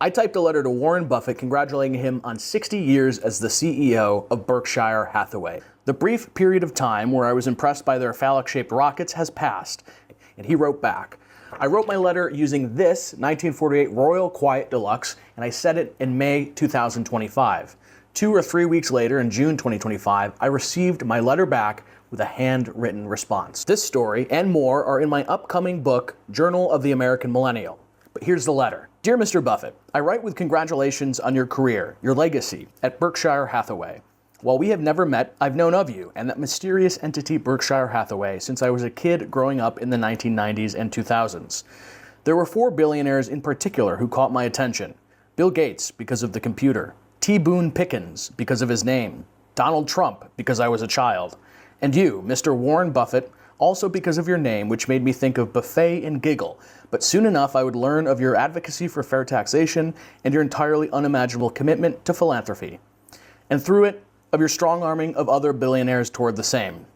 I typed a letter to Warren Buffett congratulating him on 60 years as the CEO of Berkshire Hathaway. The brief period of time where I was impressed by their phallic-shaped rockets has passed, and he wrote back. I wrote my letter using this 1948 Royal Quiet Deluxe, and I sent it in May 2025. 2 or 3 weeks later, in June 2025, I received my letter back with a handwritten response. This story and more are in my upcoming book, Journal of the American Millennial. But here's the letter. Dear Mr. Buffett, I write with congratulations on your career, your legacy at Berkshire Hathaway. While we have never met, I've known of you and that mysterious entity Berkshire Hathaway since I was a kid growing up in the 1990s and 2000s. There were 4 billionaires in particular who caught my attention. Bill Gates, because of the computer. T. Boone Pickens, because of his name. Donald Trump, because I was a child. And you, Mr. Warren Buffett, also because of your name, which made me think of buffet and giggle. But soon enough, I would learn of your advocacy for fair taxation and your entirely unimaginable commitment to philanthropy. And through it, of your strong-arming of other billionaires toward the same.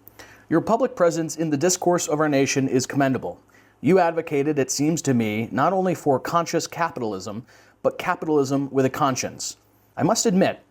Your public presence in the discourse of our nation is commendable. You advocated, it seems to me, not only for conscious capitalism, but capitalism with a conscience. I must admit,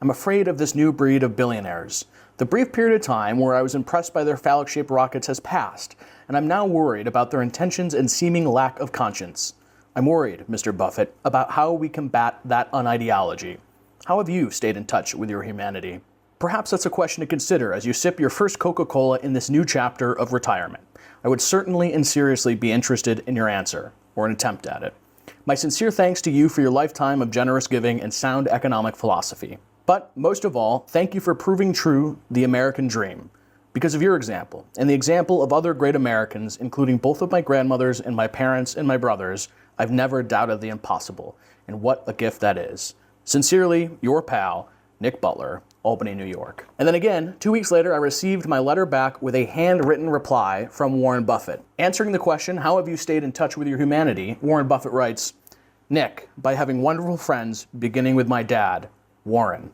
I'm afraid of this new breed of billionaires. The brief period of time where I was impressed by their phallic-shaped rockets has passed, and I'm now worried about their intentions and seeming lack of conscience. I'm worried, Mr. Buffett, about how we combat that unideology. How have you stayed in touch with your humanity? Perhaps that's a question to consider as you sip your first Coca-Cola in this new chapter of retirement. I would certainly and seriously be interested in your answer, or an attempt at it. My sincere thanks to you for your lifetime of generous giving and sound economic philosophy. But most of all, thank you for proving true the American dream. Because of your example, and the example of other great Americans, including both of my grandmothers and my parents and my brothers, I've never doubted the impossible, and what a gift that is. Sincerely, your pal, Nick Butler, Albany, New York. And then again, 2 weeks later, I received my letter back with a handwritten reply from Warren Buffett. Answering the question, how have you stayed in touch with your humanity, Warren Buffett writes, Nick, by having wonderful friends, beginning with my dad, Warren.